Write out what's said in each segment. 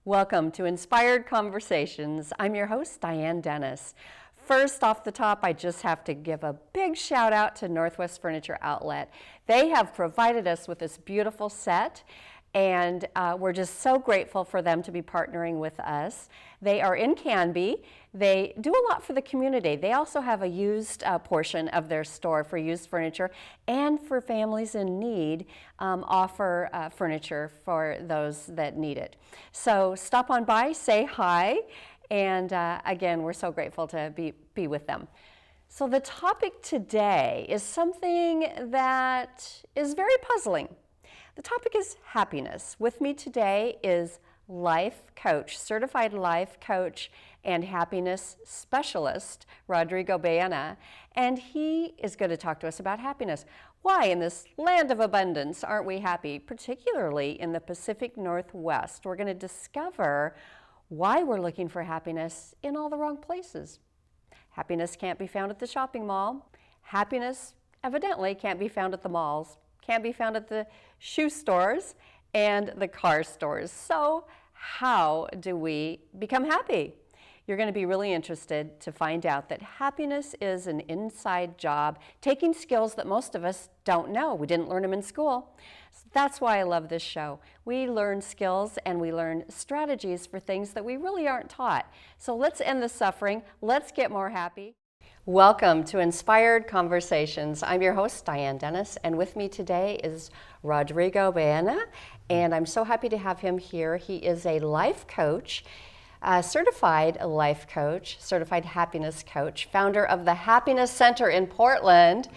Welcome to Inspired Conversations. I'm your host, Diane Dennis. First off the top, I just have to give a big shout out to Northwest Furniture Outlet. They have provided us with this beautiful set, and we're just so grateful for them to be partnering with us. They are in Canby. They do a lot for the community. They also have a used portion of their store for used furniture, and for families in need, offer furniture for those that need it. So stop on by, say hi, and again, we're so grateful to be with them. So the topic today is something that is very puzzling. The topic is happiness. With me today is life coach, certified life coach and happiness specialist, Rodrigo Baena, and he is going to talk to us about happiness. Why in this land of abundance aren't we happy, particularly in the Pacific Northwest? We're going to discover why we're looking for happiness in all the wrong places. Happiness can't be found at the shopping mall. Happiness evidently can't be found at the malls, can't be found at the shoe stores and the car stores. So how do we become happy? You're going to be really interested to find out that happiness is an inside job, taking skills that most of us don't know. We didn't learn them in school. So that's why I love this show. We learn skills and we learn strategies for things that we really aren't taught. So let's end the suffering. Let's get more happy. Welcome to Inspired Conversations. I'm your host, Diane Dennis, and with me today is Rodrigo Baena, and I'm so happy to have him here. He is a life coach, certified life coach, certified happiness coach, founder of the Happiness Center in Portland,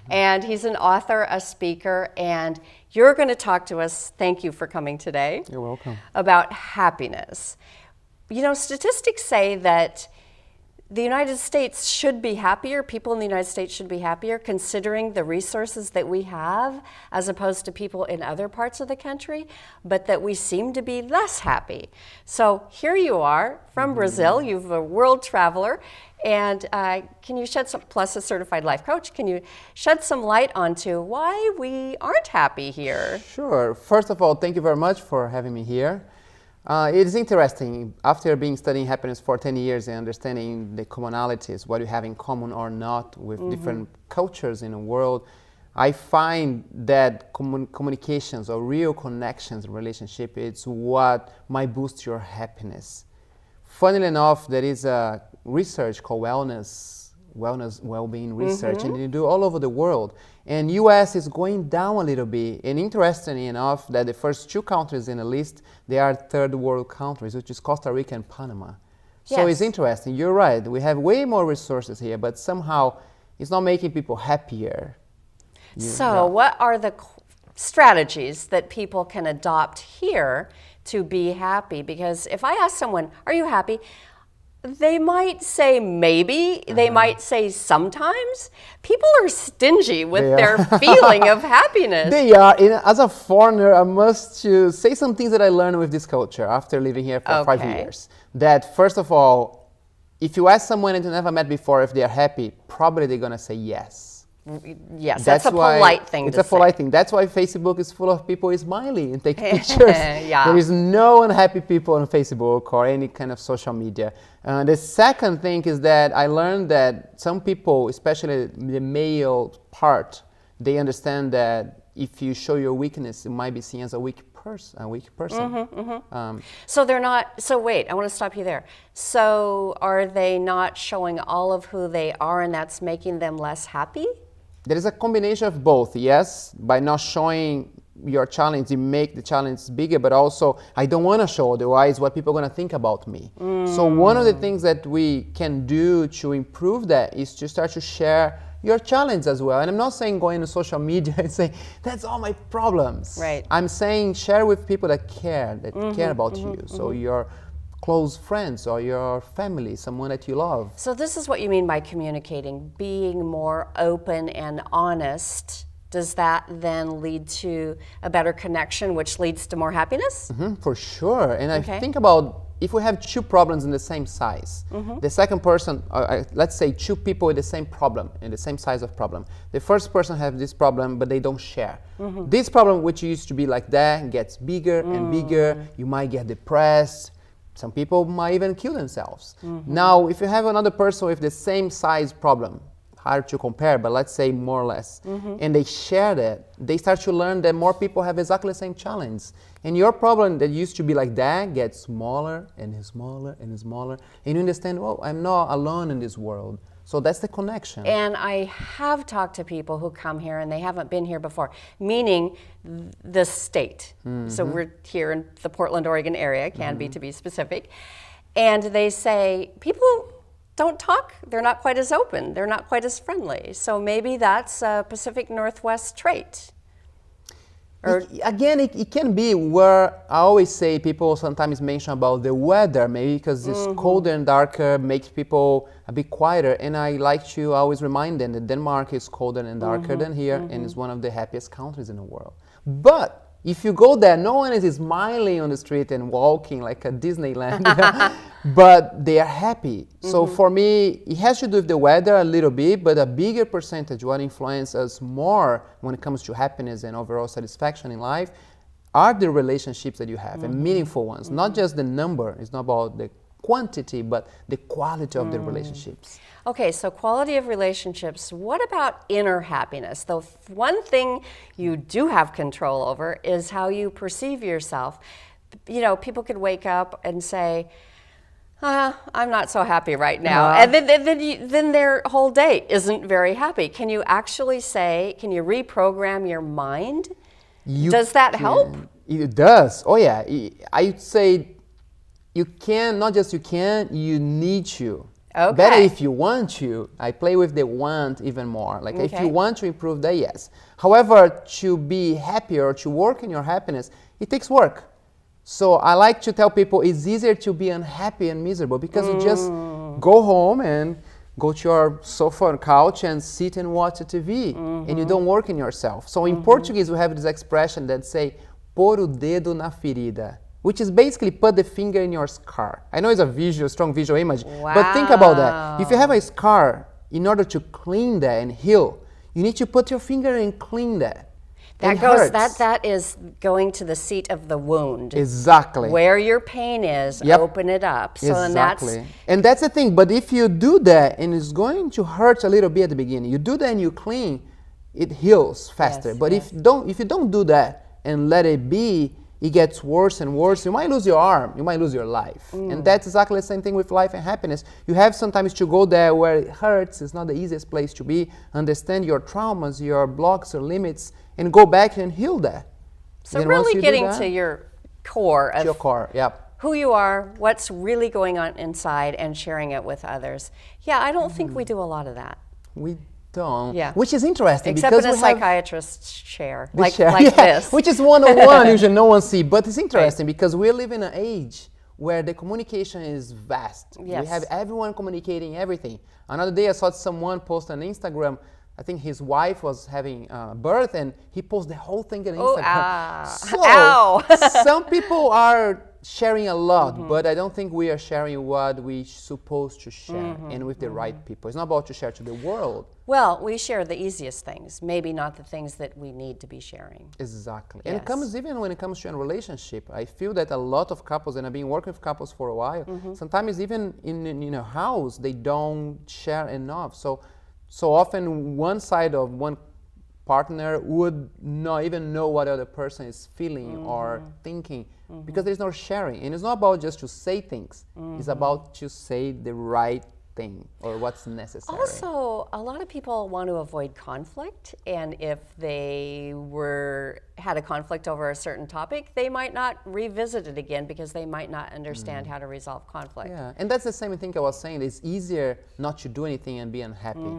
and he's an author, a speaker, and you're going to talk to us, thank you for coming today. You're welcome. About happiness. You know, statistics say that the United States should be happier, people in the United States should be happier considering the resources that we have as opposed to people in other parts of the country, but that we seem to be less happy. So here you are from Brazil, you're a world traveler, and can you shed some, plus a certified life coach, can you shed some light onto why we aren't happy here? Sure. First of all, thank you very much for having me here. It is interesting, after studying happiness for 10 years and understanding the commonalities, what you have in common or not with different cultures in the world, I find that communications or real connections in relationship is what might boost your happiness. Funnily enough, there is a research called well-being research, and they do all over the world. And US is going down a little bit. And interestingly enough, that the first two countries in the list, they are third world countries, which is Costa Rica and Panama. So Yes. it's interesting. You're right. We have way more resources here, but somehow it's not making people happier. So what are the strategies that people can adopt here to be happy? Because if I ask someone, are you happy? They might say maybe, they might say sometimes. People are stingy with their feeling of happiness. They are. As a foreigner, I must say some things that I learned with this culture after living here for 5 years. That first of all, if you ask someone that you never met before if they're happy, probably they're going to say yes. Yes, that's a polite thing to say. It's a polite thing. That's why Facebook is full of people smiling and taking pictures. Yeah. There is no unhappy people on Facebook or any kind of social media. The second thing is that I learned that some people, especially the male part, they understand that if you show your weakness, it might be seen as a weak person. So they're not, so wait, I want to stop you there. So are they not showing all of who they are and that's making them less happy? There is a combination of both, yes. By not showing your challenge, you make the challenge bigger, but also I don't want to show, otherwise what people are going to think about me. So one of the things that we can do to improve that is to start to share your challenge as well. And I'm not saying going to social media and saying, that's all my problems. Right. I'm saying share with people that care about you. So your close friends or your family, someone that you love. So this is what you mean by communicating, being more open and honest. Does that then lead to a better connection, which leads to more happiness? For sure. And I think about if we have two problems in the same size, the second person, let's say two people with the same problem, in the same size of problem. The first person has this problem, but they don't share. This problem, which used to be like that, gets bigger and bigger. You might get depressed. Some people might even kill themselves. Now, if you have another person with the same size problem, hard to compare, but let's say more or less, and they share that, they start to learn that more people have exactly the same challenge. And your problem that used to be like that gets smaller and smaller and smaller. And you understand, oh, I'm not alone in this world. So that's the connection. And I have talked to people who come here and they haven't been here before, meaning the state. So we're here in the Portland, Oregon area, Canby to be specific. And they say, people don't talk, they're not quite as open, they're not quite as friendly. So maybe that's a Pacific Northwest trait. Again, it can be where I always say people sometimes mention about the weather, maybe because it's colder and darker makes people a bit quieter. And I like to always remind them that Denmark is colder and darker than here and is one of the happiest countries in the world. But if you go there, no one is smiling on the street and walking like a Disneyland, but they are happy. So for me, it has to do with the weather a little bit, but a bigger percentage, what influences us more when it comes to happiness and overall satisfaction in life, are the relationships that you have, and meaningful ones. Not just the number, it's not about the quantity, but the quality of the relationships. Okay, so quality of relationships. What about inner happiness? The one thing you do have control over is how you perceive yourself. You know, people could wake up and say, I'm not so happy right now. And then their whole day isn't very happy. Can you actually say, can you reprogram your mind? Does that help? It does. Oh yeah. I'd say you can, not just you can, you need to. Okay. Better if you want to. I play with the want even more. Like if you want to improve that, yes. However, to be happier or to work in your happiness, it takes work. So I like to tell people it's easier to be unhappy and miserable because you just go home and go to your sofa or couch and sit and watch the TV and you don't work in yourself. So in Portuguese, we have this expression that say, pôr o dedo na ferida, which is basically put the finger in your scar. I know it's a strong visual image, but think about that. If you have a scar, in order to clean that and heal, you need to put your finger and clean that. That is going to the seat of the wound. Exactly. Where your pain is, open it up. So exactly. And that's the thing. But if you do that, and it's going to hurt a little bit at the beginning, you do that and you clean, it heals faster. But if you don't do that and let it be, it gets worse and worse. You might lose your arm. You might lose your life. And that's exactly the same thing with life and happiness. You have sometimes to go there where it hurts. It's not the easiest place to be. Understand your traumas, your blocks, your limits, and go back and heal that. So really getting to your core of who you are, what's really going on inside, and sharing it with others. Yeah, I don't think we do a lot of that. We don't. Yeah. Which is interesting. Except because in a psychiatrist's chair, like yeah, this. Which is one-on-one, usually no one sees. But it's interesting because we live in an age where the communication is vast. Yes. We have everyone communicating everything. Another day I saw someone post on Instagram, I think his wife was having birth, and he posted the whole thing on Instagram. So some people are sharing a lot, but I don't think we are sharing what we're supposed to share and with the right people. It's not about to share to the world. Well, we share the easiest things, maybe not the things that we need to be sharing. Exactly. And it comes even when it comes to a relationship. I feel that a lot of couples, and I've been working with couples for a while, sometimes even in a house, they don't share enough. So often one side of one partner would not even know what the other person is feeling or thinking because there's no sharing. And it's not about just to say things. It's about to say the right thing or what's necessary. Also, a lot of people want to avoid conflict, and if they had a conflict over a certain topic, they might not revisit it again because they might not understand how to resolve conflict. Yeah, and that's the same thing I was saying. It's easier not to do anything and be unhappy.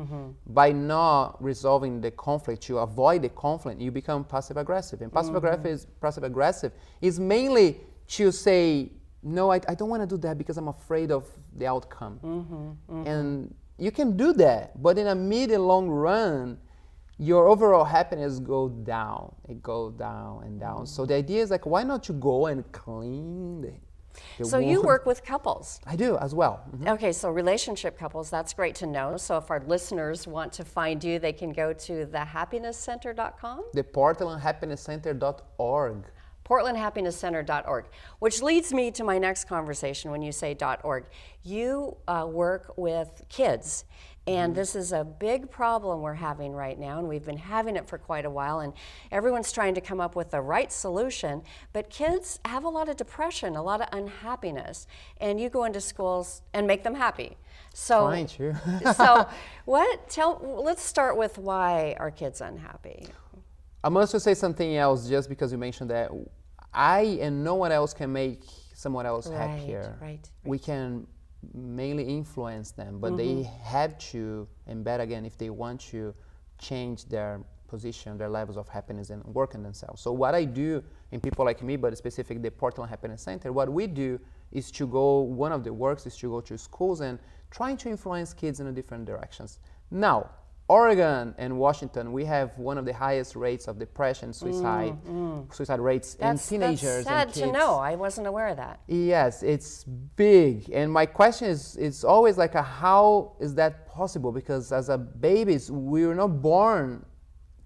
By not resolving the conflict, you avoid the conflict, you become passive-aggressive. And passive-aggressive is mainly to say, no, I don't want to do that because I'm afraid of the outcome. And you can do that, but in a mid and long run, your overall happiness goes down. It goes down and down. So the idea is like, why not you go and clean the So you work with couples. I do as well. Okay, so relationship couples, that's great to know. So if our listeners want to find you, they can go to thehappinesscenter.com? The PortlandHappinessCenter.org. PortlandHappinessCenter.org, which leads me to my next conversation when you say .org. You work with kids, and this is a big problem we're having right now, and we've been having it for quite a while, and everyone's trying to come up with the right solution, but kids have a lot of depression, a lot of unhappiness, and you go into schools and make them happy. So, Trying to. so let's start with why are kids unhappy? I must just say something else just because you mentioned that I and no one else can make someone else happier. Right. We can mainly influence them, but they have to embed again if they want to change their position, their levels of happiness and work on themselves. So what I do in people like me, but specifically the Portland Happiness Center, what we do is to go, one of the works is to go to schools and trying to influence kids in different directions. Now, Oregon and Washington, we have one of the highest rates of depression, suicide rates in teenagers That's sad and kids. to know. I wasn't aware of that. Yes, it's big. And my question is, it's always like, how is that possible? Because as a babies, we were not born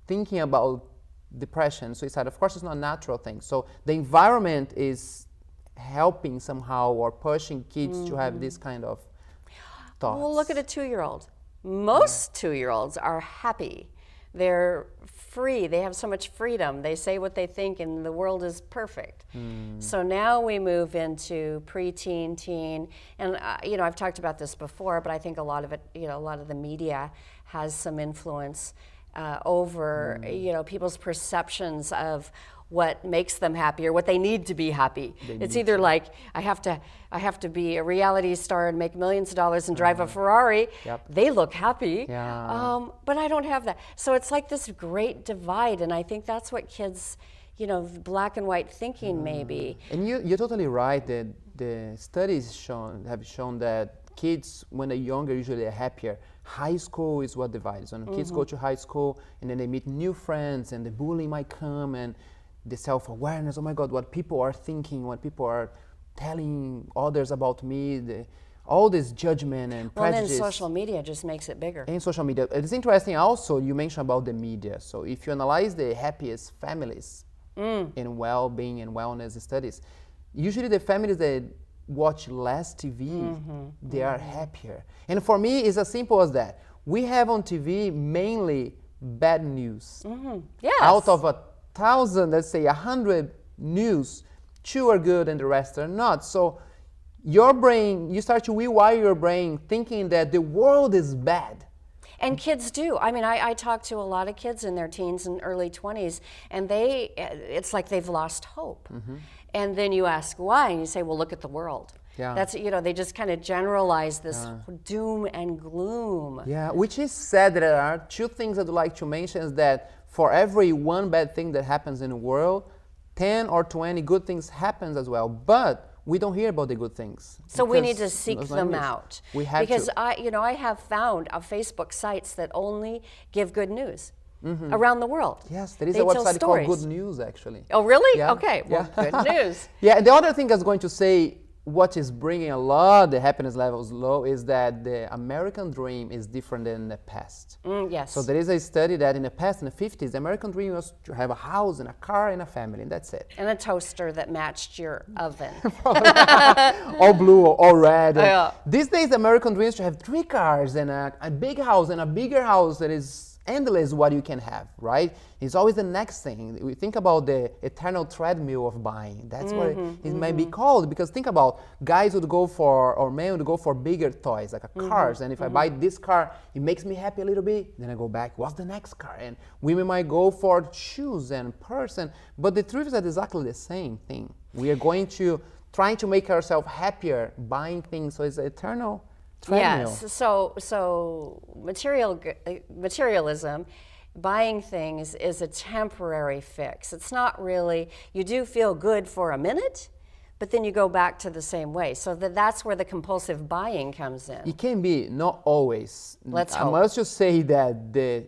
thinking about depression, suicide. Of course, it's not a natural thing. So the environment is helping somehow or pushing kids to have this kind of thoughts. Well, look at a 2-year-old. Most 2-year-olds are happy. They're free. They have so much freedom. They say what they think, and the world is perfect. So now we move into preteen, teen, and I've talked about this before, but I think a lot of it, a lot of the media has some influence over people's perceptions of what makes them happy or what they need to be happy. It's either like I have to be a reality star and make millions of dollars and drive a Ferrari. Yep. They look happy, Yeah. but I don't have that. So it's like this great divide, and I think that's what kids, black and white thinking maybe. And you're totally right that the studies have shown that kids, when they're younger, usually are happier. High school is what divides. When kids go to high school and then they meet new friends and the bullying might come and the self-awareness, oh my God, what people are thinking, what people are telling others about me, all this judgment and prejudice. Well, then social media just makes it bigger. And social media. It's interesting also, you mentioned about the media. So if you analyze the happiest families in well-being and wellness studies, usually the families that watch less TV, they are happier. And for me, it's as simple as that. We have on TV mainly bad news. Yes. Out of 1,000, let's say 100 news, 2 are good and the rest are not. So your brain, you start to rewire your brain thinking that the world is bad. And kids do. I mean, I talk to a lot of kids in their teens and early 20s, and it's like they've lost hope. And then you ask why, and you say, well, look at the world. Yeah. That's, they just kind of generalize this doom and gloom. Yeah, which is sad. There are 2 things I'd like to mention is that for every 1 bad thing that happens in the world, 10 or 20 good things happens as well. But we don't hear about the good things. So we need to seek them out. We have because to. I have found Facebook sites that only give good news around the world. Yes, there is They a tell website stories. called Good News, actually. Oh, really? Yeah. Okay, well, good news. Yeah, and the other thing I was going to say, what is bringing a lot the happiness levels low is that the American dream is different than the past. Yes. So there is a study that in the past, in the 50s, the American dream was to have a house and a car and a family, and that's it. And a toaster that matched your oven. All blue or all red. And Yeah. these days, the American dream is to have 3 cars and a big house and a bigger house that is endless what you can have, right? It's always the next thing. We think about the eternal treadmill of buying. That's what it might be called, because think about guys would go for, or men would go for bigger toys, like cars. And if I buy this car, it makes me happy a little bit. Then I go back, what's the next car? And women might go for shoes and purse. But the truth is that exactly the same thing. We are going to, trying to make ourselves happier, buying things. So it's an eternal treadmill. Yes. So materialism, buying things is a temporary fix. It's not really, you do feel good for a minute, but then you go back to the same way. So that's where the compulsive buying comes in. It can be, not always. Let's I hope. must just say that the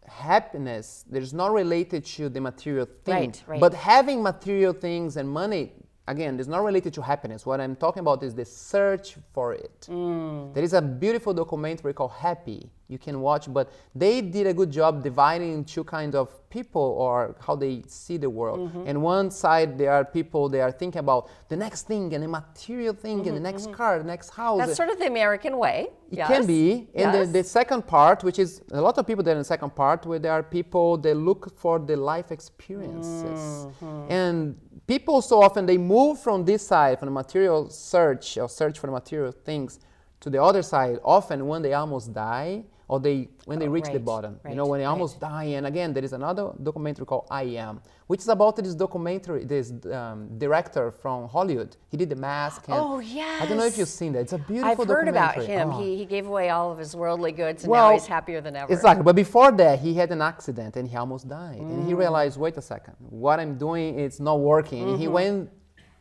happiness, there's not related to the material thing. Right. But having material things and money again, it's not related to happiness. What I'm talking about is the search for it. There is a beautiful documentary called Happy you can watch, but they did a good job dividing two kinds of people or how they see the world. And one side, there are people, they are thinking about the next thing and the material thing and the next car, the next house. That's sort of the American way. It can be. And Yes. the second part, which is a lot of people there in the second part, where there are people, they look for the life experiences. And people so often, they move from this side, from the material search or search for the material things, to the other side, often when they almost die or when they reach the right, bottom. right, You know, when they right. almost die. And again, there is another documentary called I Am, which is about this documentary, this director from Hollywood. He did The Mask. And Oh, I don't know if yes. you've seen that. It's a beautiful I've heard about documentary. him. Oh. He gave away all of his worldly goods, and now Well, he's happier than ever. Exactly. But before that, he had an accident and he almost died. And he realized, wait a second, what I'm doing is not working. And he went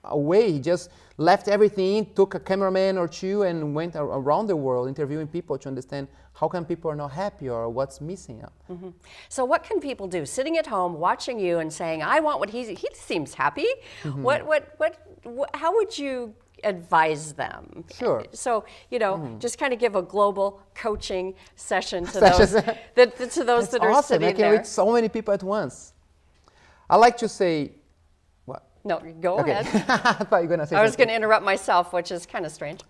away. He just left everything, took a cameraman or two, and went around the world interviewing people to understand how come people are not happy or what's missing out. So what can people do? Sitting at home, watching you, and saying, "I want what he seems happy." How would you advise them? Sure. So just kind of give a global coaching session to Sessions. those to those That's that are awesome. I sitting can there. reach so many people at once. I like to say, what? No, go Okay. ahead. I thought you were going to say I was something. going to interrupt myself, which is kind of strange.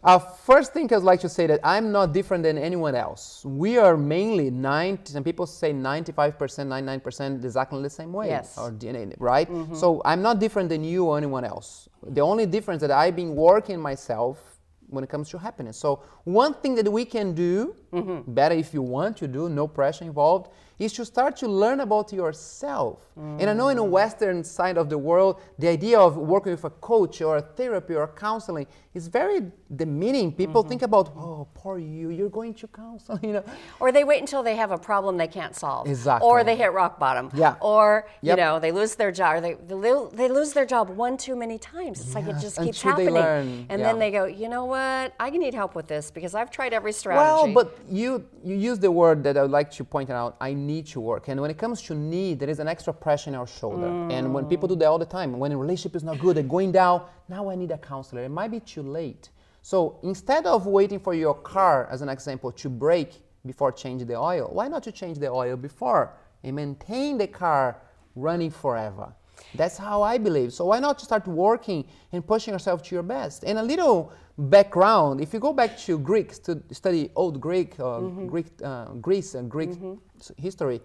First thing I'd like to say that I'm not different than anyone else. We are mainly some people say 95%, 99% exactly the same way. Yes. Our DNA, right? So I'm not different than you or anyone else. The only difference that I've been working myself when it comes to happiness. So one thing that we can do, better if you want to do, no pressure involved, is to start to learn about yourself. And I know in the Western side of the world, the idea of working with a coach or a therapy or counseling is very demeaning. People think about, oh, poor you, you're going to counseling, you know. Or they wait until they have a problem they can't solve. Exactly. Or they hit rock bottom. Yeah. Or, Yep. they lose their job. Or they lose their job one too many times. It's like it just keeps until they happening. learn, And yeah. then they go, you know what? I need help with this because I've tried every strategy. Well, but you use the word that I would like to point out, I need to work. And when it comes to need, there is an extra pressure in our shoulder. And when people do that all the time, when a relationship is not good, they're going down, now I need a counselor. It might be too late. So instead of waiting for your car, as an example, to break before changing the oil, why not to change the oil before and maintain the car running forever? That's how I believe. So why not to start working and pushing yourself to your best? And a little background, if you go back to Greek, to study old Greek, Greece and Greek history,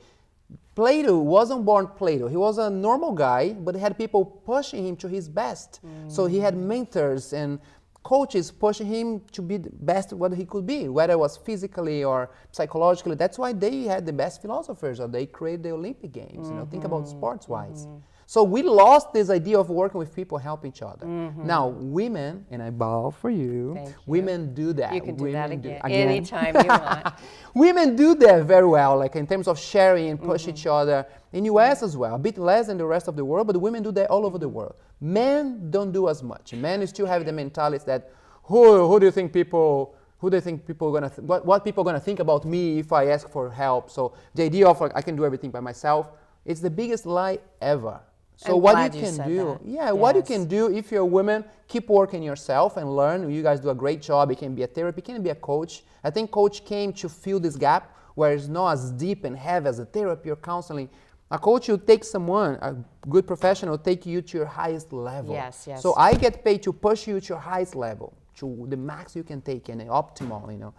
Plato wasn't born Plato. He was a normal guy, but he had people pushing him to his best. So he had mentors and coaches pushing him to be the best what he could be, whether it was physically or psychologically. That's why they had the best philosophers, or they created the Olympic Games. Think about sports-wise. So we lost this idea of working with people, helping each other. Now, women, and I bow for you, Thank you. women do that. You can do Women that again. Anytime you want. Women do that very well, like in terms of sharing and push each other. In US as well, a bit less than the rest of the world, but women do that all over the world. Men don't do as much. Men still have the mentality that who do you think people gonna what people are gonna think about me if I ask for help? So the idea of like I can do everything by myself, it's the biggest lie ever. So I'm what glad you you can said do, that. what you Yes. can do if you're a woman, keep working yourself and learn. You guys do a great job. It can be a therapy, it can be a coach. I think coach came to fill this gap where it's not as deep and heavy as a therapy or counseling. A coach will take someone, a good professional, take you to your highest level. Yes, yes. So I get paid to push you to your highest level, to the max you can take and the optimal, you know.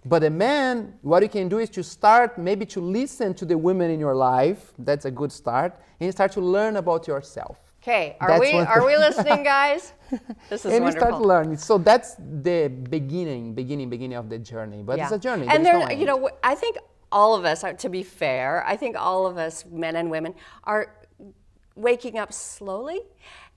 But a man, what you can do is to start maybe to listen to the women in your life. That's a good start. And start to learn about yourself. Okay, That's one are thing. we listening, guys? This is And you wonderful. start learning. So that's the beginning of the journey. But it's a journey. And There's no there, end. I think all of us, to be fair, I think all of us, men and women, are waking up slowly.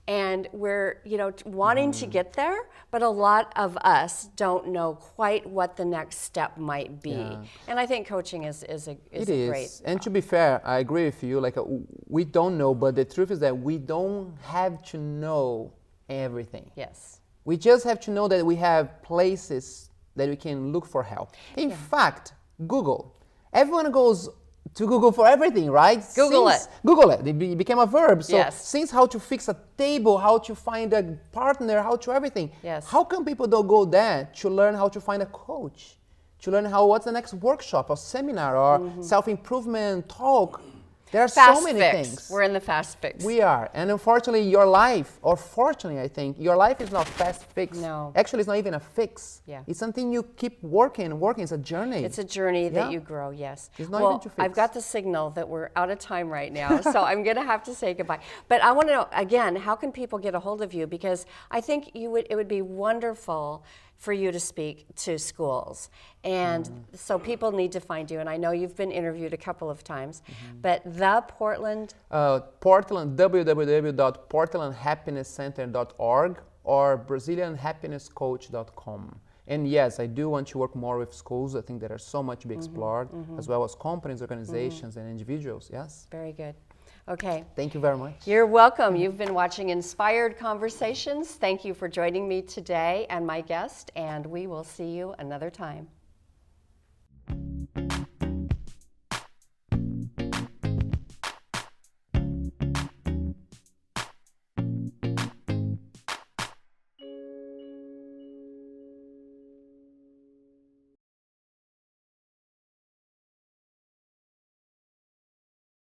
And we're, wanting to get there, but a lot of us don't know quite what the next step might be. Yeah. And I think coaching is a great. And to be fair, I agree with you. Like we don't know, but the truth is that we don't have to know everything. Yes. We just have to know that we have places that we can look for help. In fact, Google. Everyone goes to Google for everything, right? Google Since, Google it. It became a verb. So Yes. since how to fix a table, how to find a partner, how to everything. Yes. How come people don't go there to learn how to find a coach? To learn what's the next workshop or seminar or self-improvement talk? There are Fast so many fix. things. We're in the fast fix. We are. And unfortunately, your life, or fortunately, I think, your life is not fast fix. No. Actually, it's not even a fix. Yeah. It's something you keep working. It's a journey. It's a journey that Yeah. you grow, yes. It's not well, even to fix. I've got the signal that we're out of time right now, so I'm going to have to say goodbye. But I want to know, again, how can people get a hold of you? Because I think it would be wonderful for you to speak to schools. And so people need to find you. And I know you've been interviewed a couple of times, but the Portland... Portland, www.portlandhappinesscenter.org or brazilianhappinesscoach.com. And yes, I do want to work more with schools. I think there are so much to be explored, as well as companies, organizations, and individuals. Yes. Very good. Okay. Thank you very much. You're welcome. You've been watching Inspired Conversations. Thank you for joining me today and my guest, and we will see you another time.